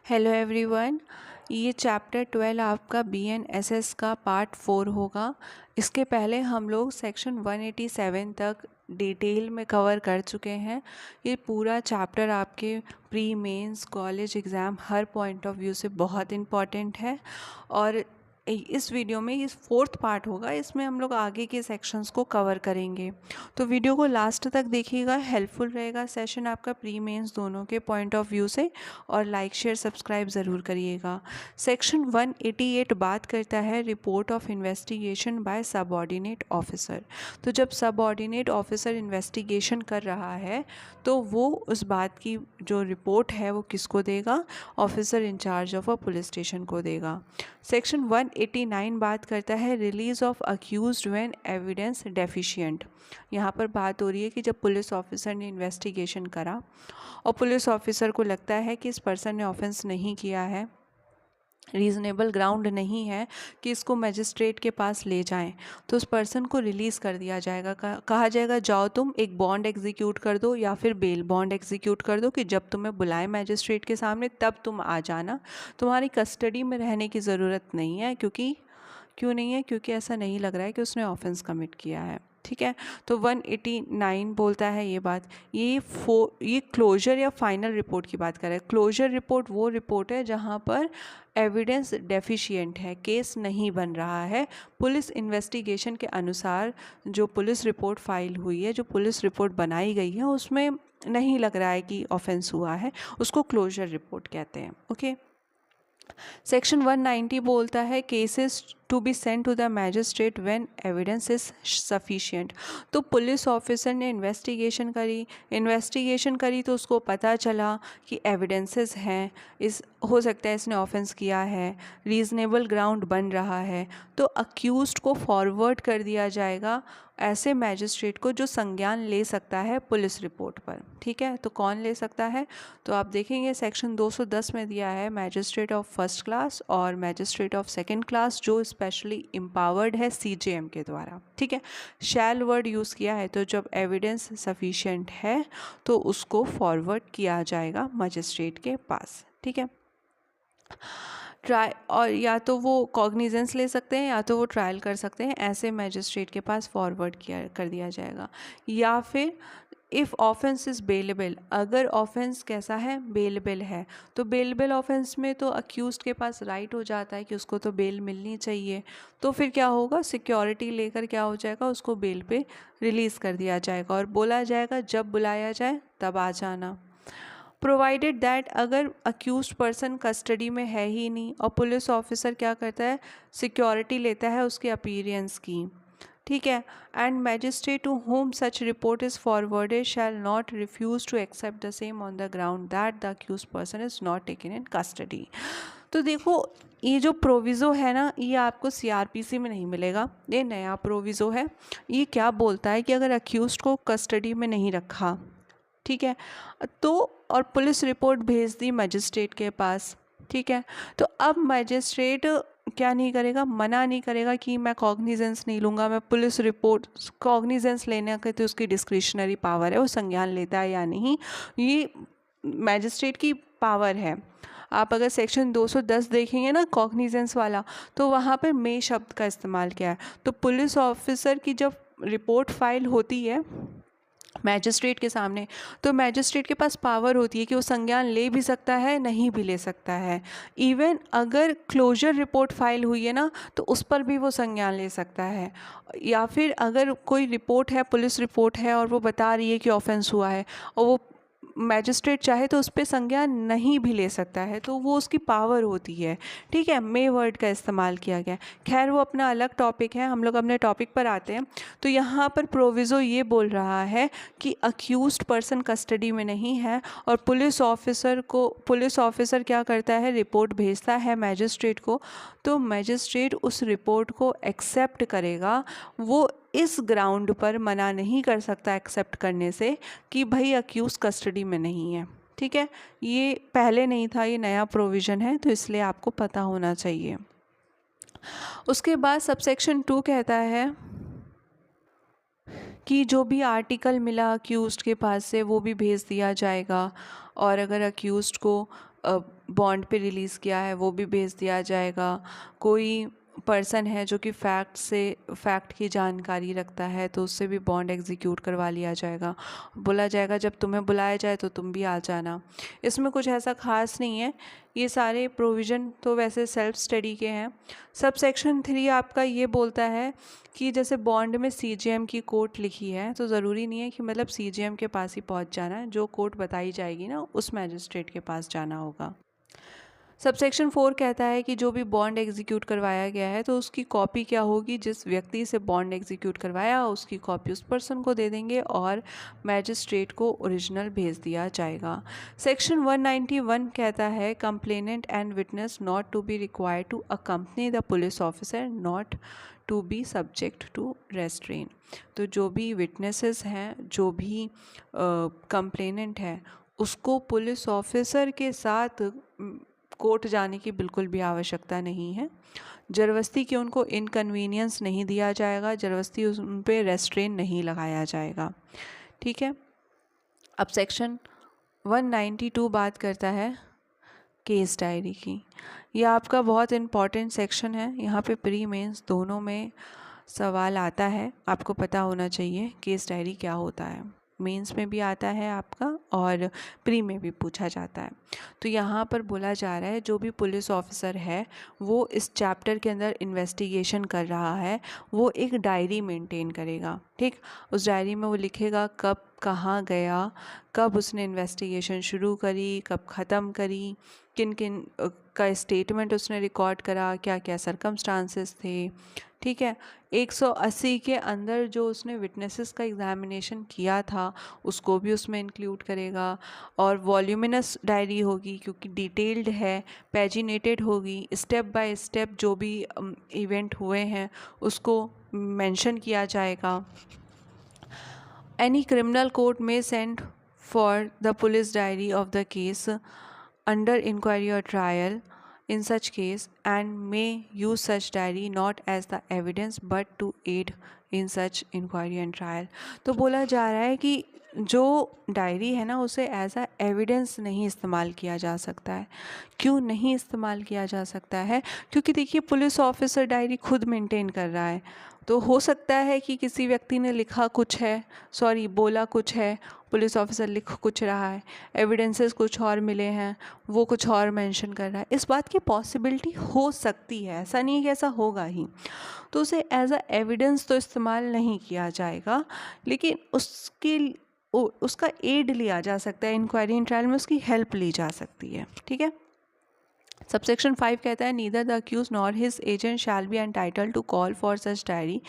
Hello everyone. ये chapter 12 आपका BNSS का पार्ट 4 होगा। इसके पहले हम लोग सेक्शन 187 तक डिटेल में कवर कर चुके हैं। ये पूरा चैप्टर आपके प्री मेंस कॉलेज एग्ज़ाम हर पॉइंट ऑफ व्यू से बहुत इम्पॉर्टेंट है। और इस वीडियो में ये 4th पार्ट होगा, इसमें हम लोग आगे के सेक्शंस को कवर करेंगे। तो वीडियो को लास्ट तक देखिएगा, हेल्पफुल रहेगा सेशन आपका प्री मेंस दोनों के पॉइंट ऑफ व्यू से। और लाइक शेयर सब्सक्राइब ज़रूर करिएगा। सेक्शन 188 बात करता है report of investigation by subordinate officer. तो जब सबऑर्डिनेट ऑफिसर इन्वेस्टिगेशन कर रहा है तो वो उस बात की जो रिपोर्ट है वो किसको देगा? Officer in-charge of a police station को देगा। सेक्शन 189 बात करता है release of accused when evidence deficient. यहाँ पर बात हो रही है कि जब पुलिस ऑफिसर ने इन्वेस्टिगेशन करा और पुलिस ऑफिसर को लगता है कि इस पर्सन ने ऑफेंस नहीं किया है, रीज़नेबल ग्राउंड नहीं है कि इसको मजिस्ट्रेट के पास ले जाएं, तो उस पर्सन को रिलीज़ कर दिया जाएगा। कहा जाएगा जाओ तुम एक बॉन्ड एग्जीक्यूट कर दो या फिर बेल बॉन्ड एग्जीक्यूट कर दो कि जब तुम्हें बुलाए मजिस्ट्रेट के सामने तब तुम आ जाना, तुम्हारी कस्टडी में रहने की ज़रूरत नहीं है। क्यों नहीं है? क्योंकि ऐसा नहीं लग रहा है कि उसने ऑफेंस कमिट किया है। ठीक है, तो 189 बोलता है ये बात। ये क्लोजर या फाइनल रिपोर्ट की बात कर रहा है। क्लोजर रिपोर्ट वो रिपोर्ट है जहाँ पर एविडेंस डेफिशिएंट है, केस नहीं बन रहा है। पुलिस इन्वेस्टिगेशन के अनुसार जो पुलिस रिपोर्ट फाइल हुई है, जो पुलिस रिपोर्ट बनाई गई है, उसमें नहीं लग रहा है कि ऑफेंस हुआ है, उसको क्लोजर रिपोर्ट कहते हैं। ओके। सेक्शन 190 बोलता है cases to be sent to the magistrate when evidence is sufficient. तो पुलिस ऑफिसर ने इन्वेस्टिगेशन करी तो उसको पता चला कि एविडेंसेस हैं, हो सकता है इसने ऑफेंस किया है, रीज़नेबल ग्राउंड बन रहा है, तो अक्यूज्ड को फॉरवर्ड कर दिया जाएगा ऐसे मैजिस्ट्रेट को जो संज्ञान ले सकता है पुलिस रिपोर्ट पर। ठीक है, तो कौन ले सकता है? तो आप देखेंगे सेक्शन 210 में दिया है मैजिस्ट्रेट ऑफ फर्स्ट क्लास और मैजिस्ट्रेट ऑफ सेकंड क्लास जो स्पेशली एम्पावर्ड है CJM के द्वारा। ठीक है, शैल वर्ड यूज़ किया है, तो जब एविडेंस सफिशिएंट है तो उसको फॉरवर्ड किया जाएगा मजिस्ट्रेट के पास। ठीक है, और या तो वो कॉग्निजेंस ले सकते हैं या तो वो ट्रायल कर सकते हैं, ऐसे मैजिस्ट्रेट के पास फॉरवर्ड कर दिया जाएगा। या फिर इफ़ ऑफेंस इज़ बेलेबल, अगर ऑफेंस कैसा है? बेलेबल है, तो बेलेबल ऑफेंस में तो अक्यूज्ड के पास राइट हो जाता है कि उसको तो बेल मिलनी चाहिए। तो फिर क्या होगा? सिक्योरिटी लेकर क्या हो जाएगा? उसको बेल पे रिलीज़ कर दिया जाएगा और बोला जाएगा जब बुलाया जाए तब आ जाना। प्रोवाइडेड दैट अगर अक्यूज्ड पर्सन कस्टडी में है ही नहीं और पुलिस ऑफिसर क्या करता है? सिक्योरिटी लेता है उसके अपीयरेंस की। ठीक है, and magistrate to whom such report is forwarded shall not refuse to accept the same on the ground that the accused person is not taken in custody. तो देखो, ये जो प्रोविज़ो है ना, ये आपको CRPC में नहीं मिलेगा, ये नया प्रोविज़ो है। ये क्या बोलता है कि अगर अक्यूज्ड को कस्टडी में नहीं रखा, ठीक है, तो और पुलिस रिपोर्ट भेज दी मजिस्ट्रेट के पास, ठीक है, तो अब मजिस्ट्रेट क्या नहीं करेगा? मना नहीं करेगा कि मैं कॉग्निजेंस नहीं लूँगा, मैं पुलिस रिपोर्ट कॉग्निजेंस लेने के तो उसकी डिस्क्रिशनरी पावर है, वो संज्ञान लेता है या नहीं, ये मैजिस्ट्रेट की पावर है। आप अगर सेक्शन 210 देखेंगे ना कॉग्निजेंस वाला, तो वहाँ पर मे शब्द का इस्तेमाल किया है। तो पुलिस ऑफिसर की जब रिपोर्ट फाइल होती है मैजिस्ट्रेट के सामने, तो मैजिस्ट्रेट के पास पावर होती है कि वो संज्ञान ले भी सकता है, नहीं भी ले सकता है। इवन अगर क्लोजर रिपोर्ट फाइल हुई है ना, तो उस पर भी वो संज्ञान ले सकता है। या फिर अगर कोई रिपोर्ट है, पुलिस रिपोर्ट है और वो बता रही है कि ऑफेंस हुआ है और वो मैजिस्ट्रेट चाहे तो उस पर संज्ञान नहीं भी ले सकता है, तो वो उसकी पावर होती है। ठीक है, मे वर्ड का इस्तेमाल किया गया। खैर वो अपना अलग टॉपिक है, हम लोग अपने टॉपिक पर आते हैं। तो यहाँ पर प्रोविज़ो ये बोल रहा है कि अक्यूज्ड पर्सन कस्टडी में नहीं है और पुलिस ऑफिसर क्या करता है? रिपोर्ट भेजता है मैजिस्ट्रेट को, तो मैजिस्ट्रेट उस रिपोर्ट को एक्सेप्ट करेगा। वो इस ग्राउंड पर मना नहीं कर सकता एक्सेप्ट करने से कि भाई अक्यूज कस्टडी में नहीं है। ठीक है, ये पहले नहीं था, ये नया प्रोविज़न है, तो इसलिए आपको पता होना चाहिए। उसके बाद सबसेक्शन 2 कहता है कि जो भी आर्टिकल मिला अक्यूज्ड के पास से वो भी भेज दिया जाएगा। और अगर अक्यूज्ड को बॉन्ड पे रिलीज़ किया है वो भी भेज दिया जाएगा। कोई पर्सन है जो कि फैक्ट की जानकारी रखता है तो उससे भी बॉन्ड एग्जीक्यूट करवा लिया जाएगा। बोला जाएगा जब तुम्हें बुलाया जाए तो तुम भी आ जाना। इसमें कुछ ऐसा खास नहीं है, ये सारे प्रोविज़न तो वैसे सेल्फ स्टडी के हैं। सब सेक्शन 3 आपका ये बोलता है कि जैसे बॉन्ड में सीजीएम की कोर्ट लिखी है तो ज़रूरी नहीं है कि मतलब सीजीएम के पास ही पहुंच जाना है, जो कोर्ट बताई जाएगी ना उस मैजिस्ट्रेट के पास जाना होगा। सबसेक्शन 4 कहता है कि जो भी बॉन्ड एग्जीक्यूट करवाया गया है तो उसकी कॉपी क्या होगी, जिस व्यक्ति से बॉन्ड एग्जीक्यूट करवाया उसकी कॉपी उस पर्सन को दे देंगे और मैजिस्ट्रेट को ओरिजिनल भेज दिया जाएगा। सेक्शन 191 कहता है complainant and witness not to be required to accompany the police officer not to be subject to restraint. तो जो भी विटनेसेस हैं, जो भी कंप्लेनेंट है, उसको पुलिस ऑफिसर के साथ कोर्ट जाने की बिल्कुल भी आवश्यकता नहीं है। ज़बरदस्ती की उनको इनकन्वीनियंस नहीं दिया जाएगा, ज़बरदस्ती उन पर रेस्ट्रेन नहीं लगाया जाएगा। ठीक है। अब सेक्शन 192 बात करता है केस डायरी की। यह आपका बहुत इम्पॉर्टेंट सेक्शन है। यहाँ पे प्री मेंस दोनों में सवाल आता है, आपको पता होना चाहिए केस डायरी क्या होता है। मेंस में भी आता है आपका और प्री में भी पूछा जाता है। तो यहाँ पर बोला जा रहा है जो भी पुलिस ऑफिसर है वो इस चैप्टर के अंदर इन्वेस्टिगेशन कर रहा है, वो एक डायरी मेंटेन करेगा। ठीक, उस डायरी में वो लिखेगा कब कहाँ गया, कब उसने इन्वेस्टिगेशन शुरू करी, कब ख़त्म करी, किन किन का स्टेटमेंट उसने रिकॉर्ड करा, क्या क्या सर्कमस्टांसेस थे। ठीक है। 180 के अंदर जो उसने विटनेसेस का एग्जामिनेशन किया था उसको भी उसमें इंक्लूड करेगा। और वॉल्यूमिनस डायरी होगी क्योंकि डिटेल्ड है, पैजिनेटेड होगी, स्टेप बाय स्टेप जो भी इवेंट हुए हैं उसको मेंशन किया जाएगा। एनी क्रिमिनल कोर्ट में send for the police diary of the case under inquiry or trial in such case and may use such diary not as the evidence but to aid in such inquiry and trial। तो बोला जा रहा है कि जो diary है ना उसे एज अ एविडेंस नहीं इस्तेमाल किया जा सकता है। क्यों नहीं इस्तेमाल किया जा सकता है? क्योंकि देखिए पुलिस ऑफिसर डायरी खुद मेंटेन कर रहा है, तो हो सकता है कि किसी व्यक्ति ने लिखा कुछ है, बोला कुछ है, पुलिस ऑफिसर लिख कुछ रहा है, एविडेंसेस कुछ और मिले हैं, वो कुछ और मेंशन कर रहा है। इस बात की पॉसिबिलिटी हो सकती है, ऐसा नहीं है कि ऐसा होगा ही। तो उसे एज अ एविडेंस तो इस्तेमाल नहीं किया जाएगा, लेकिन उसका एड लिया जा सकता है, इंक्वायरी एंड ट्रायल में उसकी हेल्प ली जा सकती है। ठीक है। सबसेक्शन 5 कहता है neither the accused nor his agent shall be entitled to call for such diary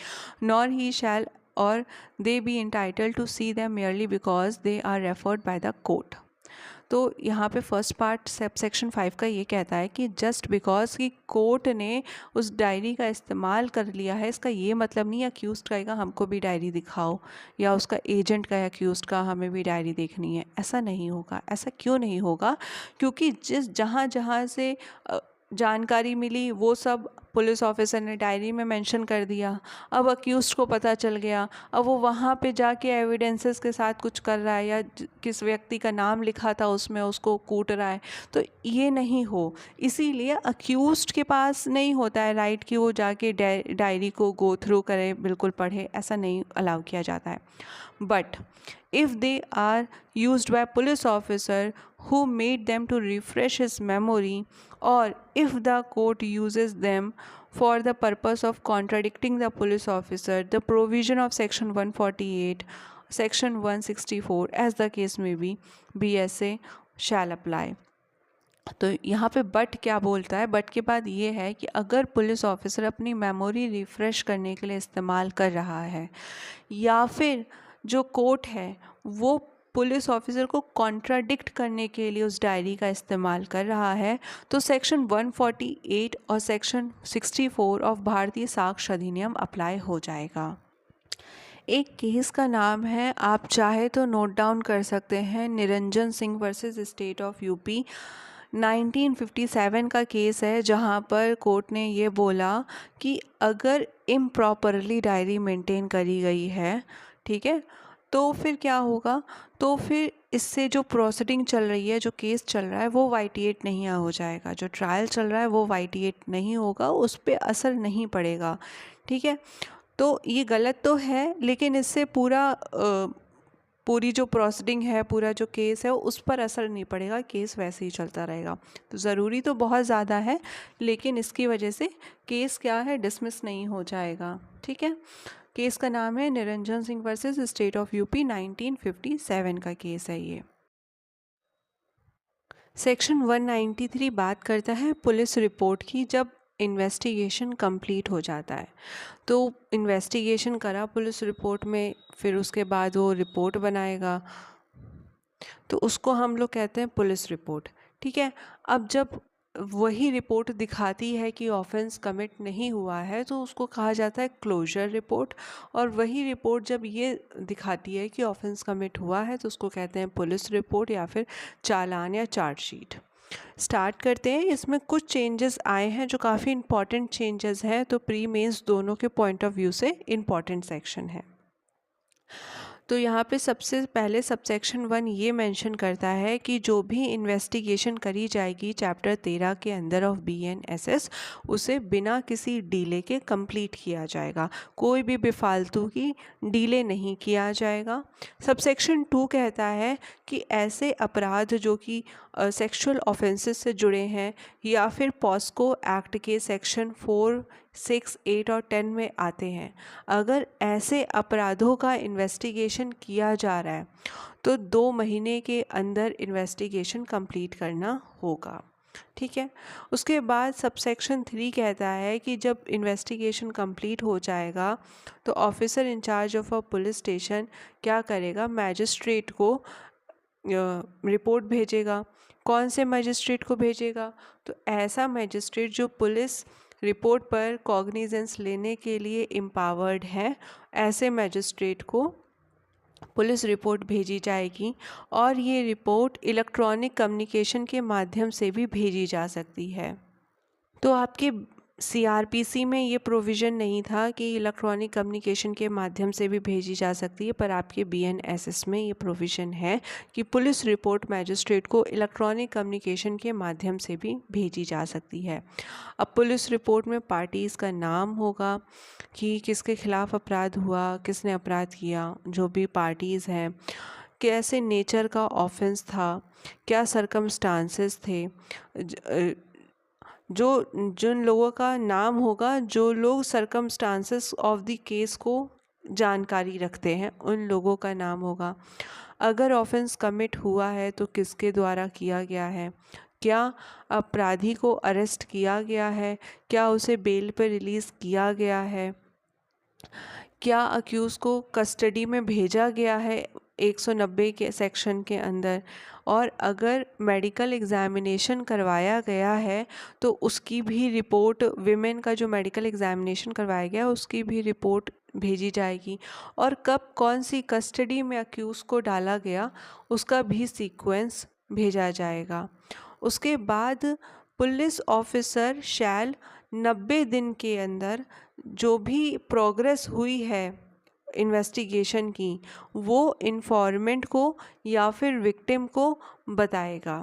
nor he shall or they be entitled to see them merely because they are referred by the court. तो यहाँ पे first part section 5 का ये कहता है कि just because कि court ने उस डायरी का इस्तेमाल कर लिया है, इसका ये मतलब नहीं अक्यूज़ड कहेगा हमको भी डायरी दिखाओ, या उसका एजेंट का अक्यूज़ड का हमें भी डायरी देखनी है। ऐसा नहीं होगा। ऐसा क्यों नहीं होगा? क्योंकि जहाँ जहाँ से जानकारी मिली वो सब पुलिस ऑफिसर ने डायरी में मेंशन कर दिया। अब अक्यूज़ड को पता चल गया, अब वो वहाँ पे जाके एविडेंसेस के साथ कुछ कर रहा है या किस व्यक्ति का नाम लिखा था उसमें उसको कूट रहा है, तो ये नहीं हो। इसीलिए अक्यूज़ड के पास नहीं होता है राइट कि वो जाके डायरी को गो थ्रू करे, बिल्कुल पढ़े, ऐसा नहीं अलाउ किया जाता है। But if they are used by police officer who made them to refresh his memory or if the court uses them for the purpose of contradicting the police officer, the provision of section 148 section 164 as the case may be BSA shall apply। तो यहाँ पे but क्या बोलता है? But के बाद ये है कि अगर पुलिस ऑफिसर अपनी मेमोरी रिफ़्रेश करने के लिए इस्तेमाल कर रहा है या फिर जो कोर्ट है वो पुलिस ऑफिसर को कॉन्ट्राडिक्ट करने के लिए उस डायरी का इस्तेमाल कर रहा है, तो सेक्शन 148 और सेक्शन 64 ऑफ भारतीय साक्ष्य अधिनियम अप्लाई हो जाएगा। एक केस का नाम है, आप चाहे तो नोट डाउन कर सकते हैं, Niranjan Singh versus state of UP. 1957 का केस है जहां पर कोर्ट ने ये बोला कि अगर इम्प्रॉपरली डायरी मेंटेन करी गई है, ठीक है, तो फिर क्या होगा? तो फिर इससे जो प्रोसीडिंग चल रही है, जो केस चल रहा है, वो वाइटिएट नहीं हो जाएगा। जो ट्रायल चल रहा है वो वाइटिएट नहीं होगा, उस पर असर नहीं पड़ेगा। ठीक है, तो ये गलत तो है, लेकिन इससे पूरी जो प्रोसीडिंग है, पूरा जो केस है, उस पर असर नहीं पड़ेगा, केस वैसे ही चलता रहेगा। तो ज़रूरी तो बहुत ज़्यादा है, लेकिन इसकी वजह से केस क्या है, डिसमिस नहीं हो जाएगा। ठीक है, केस का नाम है Niranjan Singh versus state of UP, 1957 का केस है ये। सेक्शन 193 बात करता है पुलिस रिपोर्ट की, जब इन्वेस्टिगेशन कंप्लीट हो जाता है। तो इन्वेस्टिगेशन करा पुलिस रिपोर्ट में, फिर उसके बाद वो रिपोर्ट बनाएगा, तो उसको हम लोग कहते हैं पुलिस रिपोर्ट। ठीक है, अब जब वही रिपोर्ट दिखाती है कि ऑफेंस कमिट नहीं हुआ है, तो उसको कहा जाता है क्लोजर रिपोर्ट। और वही रिपोर्ट जब ये दिखाती है कि ऑफेंस कमिट हुआ है, तो उसको कहते हैं पुलिस रिपोर्ट या फिर चालान या चार्जशीट। स्टार्ट करते हैं। इसमें कुछ चेंजेस आए हैं जो काफ़ी इंपॉर्टेंट चेंजेस हैं, तो प्री मेंस दोनों के पॉइंट ऑफ व्यू से इम्पॉर्टेंट सेक्शन है। तो यहाँ पे सबसे पहले सबसेक्शन 1 ये मेंशन करता है कि जो भी इन्वेस्टिगेशन करी जाएगी चैप्टर 13 के अंदर ऑफ BNSS, उसे बिना किसी डीले के कंप्लीट किया जाएगा, कोई भी बेफालतू की डीले नहीं किया जाएगा। सबसेक्शन 2 कहता है कि ऐसे अपराध जो कि सेक्सुअल ऑफेंसेस से जुड़े हैं या फिर पॉस्को एक्ट के सेक्शन 4, 6, 8 और 10 में आते हैं, अगर ऐसे अपराधों का इन्वेस्टिगेशन किया जा रहा है तो 2 महीने के अंदर इन्वेस्टिगेशन कंप्लीट करना होगा। ठीक है, उसके बाद सबसेक्शन 3 कहता है कि जब इन्वेस्टिगेशन कंप्लीट हो जाएगा तो officer in-charge of a police station क्या करेगा, मैजिस्ट्रेट को रिपोर्ट भेजेगा। कौन से मैजिस्ट्रेट को भेजेगा, तो ऐसा मैजिस्ट्रेट जो पुलिस रिपोर्ट पर कॉग्निजेंस लेने के लिए एम्पावर्ड है, ऐसे मैजिस्ट्रेट को पुलिस रिपोर्ट भेजी जाएगी। और ये रिपोर्ट इलेक्ट्रॉनिक कम्युनिकेशन के माध्यम से भी भेजी जा सकती है। तो आपके CRPC में ये प्रोविज़न नहीं था कि इलेक्ट्रॉनिक कम्युनिकेशन के माध्यम से भी भेजी जा सकती है, पर आपके BNSS में ये प्रोविज़न है कि पुलिस रिपोर्ट मैजिस्ट्रेट को इलेक्ट्रॉनिक कम्युनिकेशन के माध्यम से भी भेजी जा सकती है। अब पुलिस रिपोर्ट में पार्टीज़ का नाम होगा कि किसके खिलाफ़ अपराध हुआ, किसने अपराध किया, जो भी पार्टीज़ हैं, कैसे नेचर का ऑफेंस था, क्या सरकमस्टांसेस थे, जो जिन लोगों का नाम होगा, जो लोग सरकमस्टांसेस ऑफ द केस को जानकारी रखते हैं, उन लोगों का नाम होगा। अगर ऑफेंस कमिट हुआ है तो किसके द्वारा किया गया है, क्या अपराधी को अरेस्ट किया गया है, क्या उसे बेल पर रिलीज़ किया गया है, क्या अक्यूज़ को कस्टडी में भेजा गया है 190 के सेक्शन के अंदर, और अगर मेडिकल एग्ज़ामिनेशन करवाया गया है तो उसकी भी रिपोर्ट, विमेन का जो मेडिकल एग्ज़ामिनेशन करवाया गया उसकी भी रिपोर्ट भेजी जाएगी, और कब कौन सी कस्टडी में अक्यूज़ को डाला गया उसका भी सीक्वेंस भेजा जाएगा। उसके बाद पुलिस ऑफिसर शैल 90 दिन के अंदर जो भी प्रोग्रेस हुई है इन्वेस्टिगेशन की, वो इन्फॉर्मेंट को या फिर विक्टिम को बताएगा।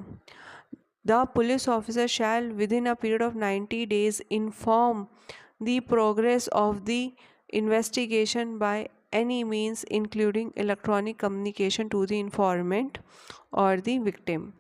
The police officer shall within a period of 90 days inform the progress of the investigation by any means including electronic communication to the informant और द विक्टिम।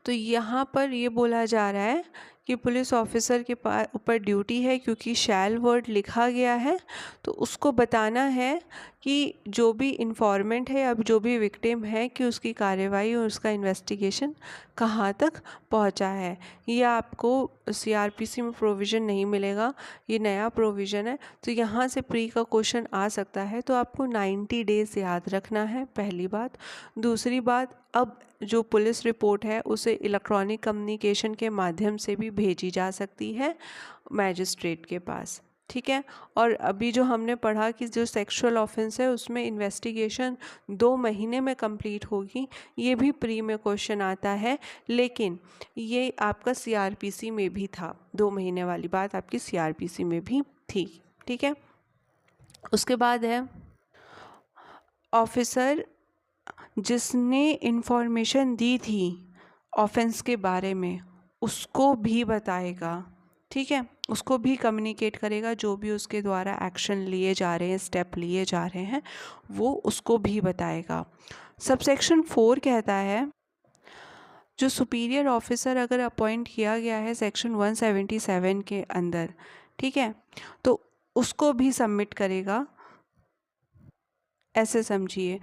तो यहाँ पर ये बोला जा रहा है कि पुलिस ऑफिसर के ऊपर ड्यूटी है, क्योंकि शैल वर्ड लिखा गया है, तो उसको बताना है कि जो भी इन्फॉर्मेंट है, अब जो भी विक्टिम है, कि उसकी कार्रवाई और उसका इन्वेस्टिगेशन कहाँ तक पहुँचा है। ये आपको CRPC में प्रोविज़न नहीं मिलेगा, ये नया प्रोविज़न है। तो यहाँ से प्री का क्वेश्चन आ सकता है, तो आपको 90 days याद रखना है, पहली बात। दूसरी बात, अब जो पुलिस रिपोर्ट है उसे इलेक्ट्रॉनिक कम्युनिकेशन के माध्यम से भी भेजी जा सकती है मैजिस्ट्रेट के पास। ठीक है, और अभी जो हमने पढ़ा कि जो सेक्सुअल ऑफेंस है उसमें इन्वेस्टिगेशन 2 महीने में कंप्लीट होगी, ये भी प्री में क्वेश्चन आता है, लेकिन ये आपका CRPC में भी था, 2 महीने वाली बात आपकी CRPC में भी थी। ठीक है, उसके बाद है ऑफिसर जिसने इंफॉर्मेशन दी थी ऑफेंस के बारे में उसको भी बताएगा, ठीक है, उसको भी कम्युनिकेट करेगा, जो भी उसके द्वारा एक्शन लिए जा रहे हैं, स्टेप लिए जा रहे हैं, वो उसको भी बताएगा। सबसेक्शन 4 कहता है जो सुपीरियर ऑफिसर अगर अपॉइंट किया गया है सेक्शन 177 के अंदर, ठीक है, तो उसको भी सबमिट करेगा। ऐसे समझिए,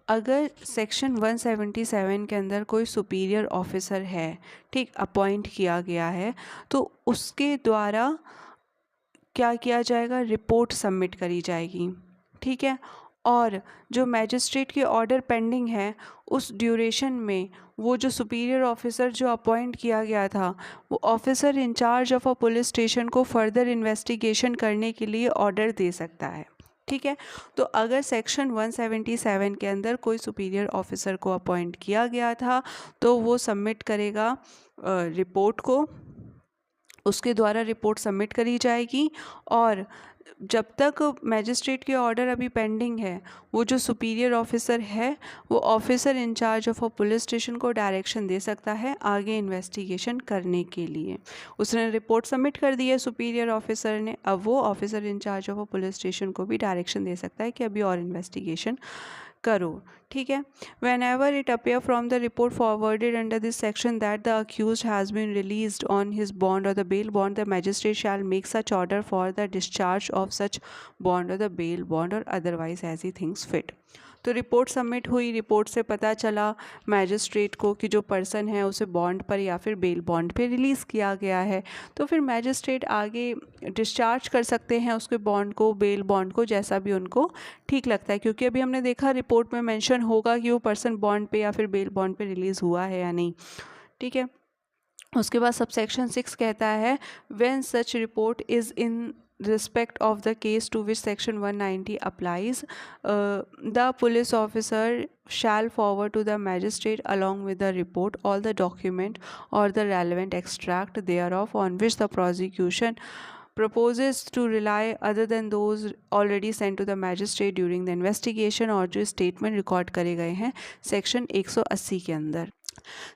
अगर सेक्शन 177 के अंदर कोई सुपीरियर ऑफिसर है, ठीक, अपॉइंट किया गया है, तो उसके द्वारा क्या किया जाएगा, रिपोर्ट सबमिट करी जाएगी, ठीक है। और जो मैजिस्ट्रेट के ऑर्डर पेंडिंग है उस ड्यूरेशन में वो जो सुपीरियर ऑफिसर जो अपॉइंट किया गया था वो officer in-charge of a police station को फर्दर इन्वेस्टिगेशन करने के लिए ऑर्डर दे सकता है, ठीक है। तो अगर सेक्शन 177 के अंदर कोई सुपीरियर ऑफिसर को अपॉइंट किया गया था तो वो सबमिट करेगा रिपोर्ट को, उसके द्वारा रिपोर्ट सबमिट करी जाएगी। और जब तक मैजिस्ट्रेट के ऑर्डर अभी पेंडिंग है वो जो सुपीरियर ऑफिसर है वो officer in-charge of a police station को डायरेक्शन दे सकता है आगे इन्वेस्टिगेशन करने के लिए। उसने रिपोर्ट सबमिट कर दी है सुपीरियर ऑफिसर ने, अब वो officer in-charge of a police station को भी डायरेक्शन दे सकता है कि अभी और इन्वेस्टिगेशन करो, ठीक है। Whenever it appear from the report forwarded under this section that the accused has been released on his bond or the bail bond, the magistrate shall make such order for the discharge of such bond or the bail bond or otherwise as he thinks fit। तो report submit हुई, report से पता चला magistrate को कि जो person है उसे बॉन्ड पर या फिर बेल बॉन्ड पे रिलीज़ किया गया है, तो फिर मैजिस्ट्रेट आगे डिस्चार्ज कर सकते हैं उसके बॉन्ड को, बेल बॉन्ड को, जैसा भी उनको ठीक लगता है। क्योंकि अभी हमने देखा रिपोर्ट में मेंशन होगा कि वो पर्सन बॉन्ड पे या फिर बेल बॉन्ड पे रिलीज़ हुआ है या नहीं, ठीक है। उसके बाद सबसेक्शन 6 कहता है when such report is in respect of the case to which section 190 applies, the police officer shall forward to the magistrate along with the report all the document or the relevant extract thereof on which the prosecution proposes to rely other than those already sent to the magistrate during the investigation, और जो statement record करे गए हैं section 180 के अंदर।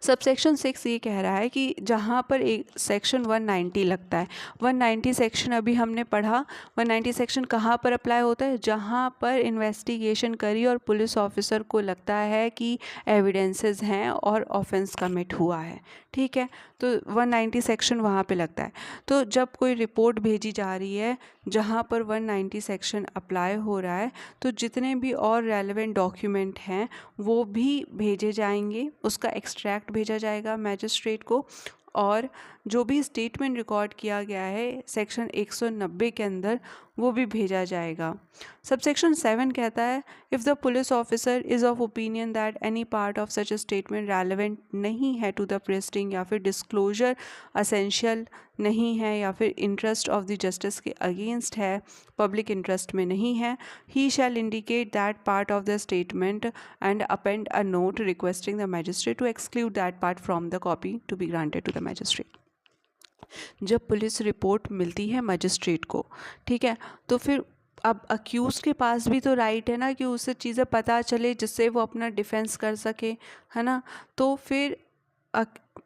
Subsection 6 ये कह रहा है कि जहाँ पर एक सेक्शन 190 लगता है, 190 सेक्शन अभी हमने पढ़ा, 190 सेक्शन कहाँ पर अप्लाई होता है, जहाँ पर इन्वेस्टिगेशन करी और पुलिस ऑफिसर को लगता है कि एविडेंसेस हैं और ऑफेंस कमिट हुआ है, ठीक है, तो 190 सेक्शन वहाँ पे लगता है। तो जब कोई रिपोर्ट भेजी जा रही है जहाँ पर 190 सेक्शन अप्लाई हो रहा है तो जितने भी और रेलेवेंट डॉक्यूमेंट हैं वो भी भेजे जाएंगे, उसका एक्सट्रैक्ट भेजा जाएगा मैजिस्ट्रेट को, और जो भी स्टेटमेंट रिकॉर्ड किया गया है सेक्शन 190 के अंदर वो भी भेजा जाएगा। सबसेक्शन 7 कहता है if the police officer is of opinion that any part of such statement relevant नहीं है टू द प्रेस्टिंग या फिर डिस्क्लोजर असेंशियल नहीं है या फिर इंटरेस्ट ऑफ द जस्टिस के अगेंस्ट है, पब्लिक इंटरेस्ट में नहीं है, he shall indicate that part of the statement and append a note requesting the magistrate to exclude that part from the copy to be granted to the magistrate. जब police report मिलती है magistrate को, ठीक है, तो फिर अब accuse के पास भी तो राइट है ना कि उसे चीज़ें पता चले जिससे वो अपना डिफेंस कर सके, है ना। तो फिर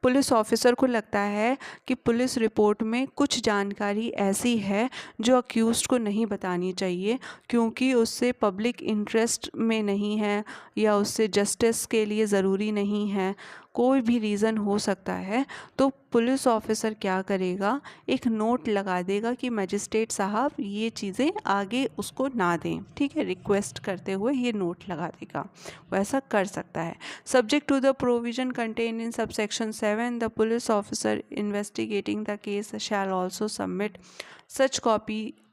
पुलिस ऑफिसर को लगता है कि पुलिस रिपोर्ट में कुछ जानकारी ऐसी है जो अक्यूज़्ड को नहीं बतानी चाहिए क्योंकि उससे पब्लिक इंटरेस्ट में नहीं है या उससे जस्टिस के लिए ज़रूरी नहीं है, कोई भी रीज़न हो सकता है, तो पुलिस ऑफिसर क्या करेगा, एक नोट लगा देगा कि मजिस्ट्रेट साहब ये चीज़ें आगे उसको ना दें, ठीक है, रिक्वेस्ट करते हुए ये नोट लगा देगा, वो ऐसा कर सकता है। Subject to the provision contain in subsection 7, the police officer investigating the case shall also submit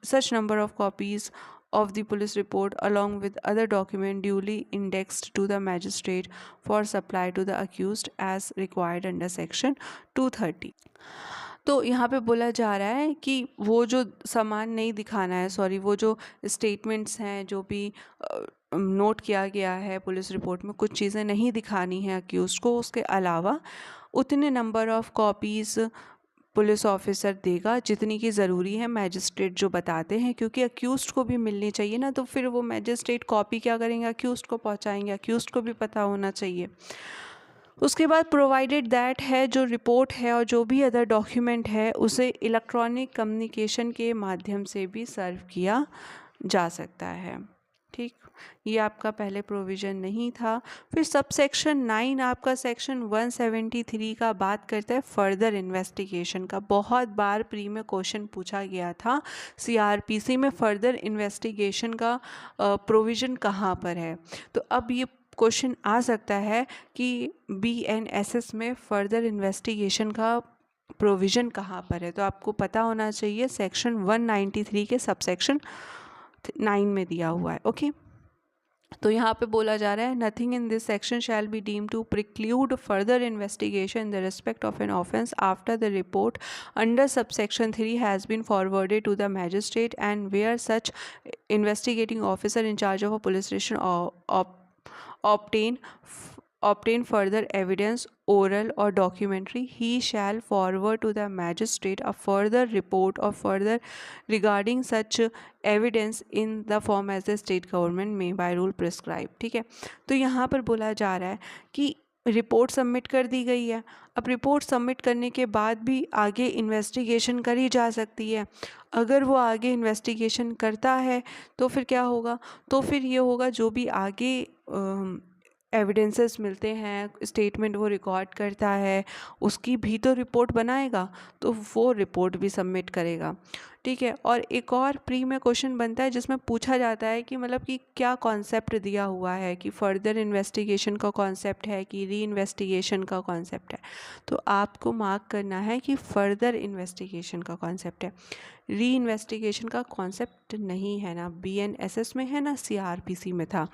such number of copies of the police report along with other document duly indexed to the magistrate for supply to the accused as required under section 230। तो यहाँ पे बोला जा रहा है कि वो जो सामान नहीं दिखाना है, सॉरी, वो जो स्टेटमेंट्स हैं जो भी नोट किया गया है पुलिस रिपोर्ट में, कुछ चीज़ें नहीं दिखानी है अक्यूज़ को, उसके अलावा उतने number of copies police officer देगा जितनी की ज़रूरी है, मैजिस्ट्रेट जो बताते हैं, क्योंकि अक्यूज़्ड को भी मिलनी चाहिए ना, तो फिर वो मैजिस्ट्रेट कॉपी क्या करेंगे, अक्यूज़्ड को पहुंचाएंगे, अक्यूज़्ड को भी पता होना चाहिए। उसके बाद प्रोवाइडेड दैट है, जो रिपोर्ट है और जो भी अदर डॉक्यूमेंट है उसे इलेक्ट्रॉनिक कम्युनिकेशन के माध्यम से भी सर्व किया जा सकता है। ठीक, ये आपका पहले प्रोविज़न नहीं था। फिर सब सेक्शन 9 आपका सेक्शन 173 का बात करता है फर्दर इन्वेस्टिगेशन का। बहुत बार प्री में क्वेश्चन पूछा गया था सीआरपीसी में फर्दर इन्वेस्टिगेशन का प्रोविज़न कहाँ पर है। तो अब ये क्वेश्चन आ सकता है कि बीएनएसएस में फर्दर इन्वेस्टिगेशन का प्रोविज़न कहाँ पर है। तो आपको पता होना चाहिए सेक्शन 193 के सब सेक्शन 9 में दिया हुआ है। ओके, तो यहाँ पे बोला जा रहा है nothing in this section shall be deem to preclude further investigation in the respect of an offence after the report under sub section 3 has been forwarded to the magistrate and where such investigating officer in charge of a police station obtain further evidence, oral or documentary, he shall forward to the magistrate a further report or further regarding such evidence in the form as the state government may by rule prescribe। ठीक है, तो यहाँ पर बोला जा रहा है कि रिपोर्ट सबमिट कर दी गई है। अब रिपोर्ट सबमिट करने के बाद भी आगे इन्वेस्टिगेशन करी जा सकती है। अगर वो आगे इन्वेस्टिगेशन करता है तो फिर क्या होगा, तो फिर ये होगा जो भी आगे एविडेंसेस मिलते हैं, स्टेटमेंट वो रिकॉर्ड करता है, उसकी भी तो रिपोर्ट बनाएगा, तो वो रिपोर्ट भी सबमिट करेगा। ठीक है, और एक और प्री में क्वेश्चन बनता है जिसमें पूछा जाता है कि मतलब कि क्या कॉन्सेप्ट दिया हुआ है, कि फर्दर इन्वेस्टिगेशन का कॉन्सेप्ट है कि री इन्वेस्टिगेशन का कॉन्सेप्ट है। तो आपको मार्क करना है कि फर्दर इन्वेस्टिगेशन का कॉन्सेप्ट है, री इन्वेस्टिगेशन का कॉन्सेप्ट नहीं है। ना बीएनएसएस में है ना सीआरपीसी में था।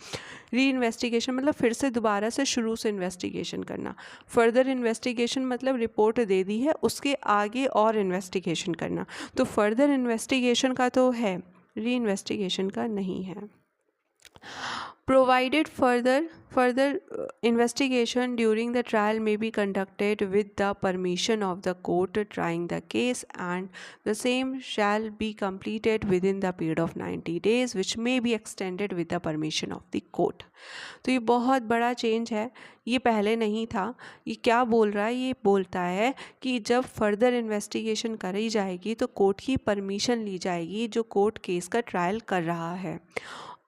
री इन्वेस्टिगेशन मतलब फिर से दोबारा से शुरू से इन्वेस्टिगेशन करना। फर्दर इन्वेस्टिगेशन मतलब रिपोर्ट दे दी है उसके आगे और इन्वेस्टिगेशन करना। तो फर्दर इन्वेस्टिगेशन का तो है, री इन्वेस्टिगेशन का नहीं है। Provided further investigation during the trial may be conducted with the permission of the court trying the case, and the same shall be completed within the period of 90 days, which may be extended with the permission of the court। तो ये बहुत बड़ा change है, ये पहले नहीं था। ये क्या बोल रहा है, ये बोलता है कि जब फर्दर इन्वेस्टिगेशन करी जाएगी तो कोर्ट की परमिशन ली जाएगी जो कोर्ट केस का ट्रायल कर रहा है,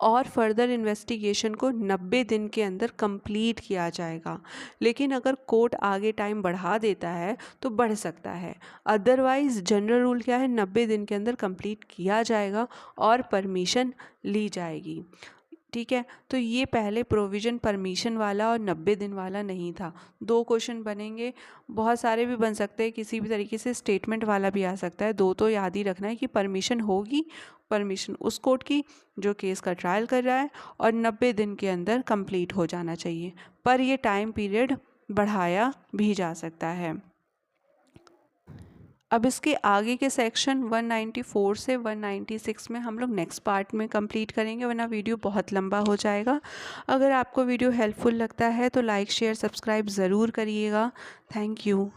और फर्दर इन्वेस्टिगेशन को 90 दिन के अंदर कंप्लीट किया जाएगा। लेकिन अगर कोर्ट आगे टाइम बढ़ा देता है तो बढ़ सकता है, अदरवाइज़ जनरल रूल क्या है, 90 दिन के अंदर कंप्लीट किया जाएगा और परमिशन ली जाएगी। ठीक है, तो ये पहले प्रोविज़न परमिशन वाला और 90 दिन वाला नहीं था। दो क्वेश्चन बनेंगे, बहुत सारे भी बन सकते हैं, किसी भी तरीके से स्टेटमेंट वाला भी आ सकता है। दो तो याद ही रखना है कि परमिशन होगी, परमिशन उस कोर्ट की जो केस का ट्रायल कर रहा है, और 90 दिन के अंदर कंप्लीट हो जाना चाहिए, पर ये टाइम पीरियड बढ़ाया भी जा सकता है। अब इसके आगे के सेक्शन 194 से 196 में हम लोग नेक्स्ट पार्ट में कंप्लीट करेंगे, वरना वीडियो बहुत लंबा हो जाएगा। अगर आपको वीडियो हेल्पफुल लगता है तो लाइक शेयर सब्सक्राइब ज़रूर करिएगा। Thank you.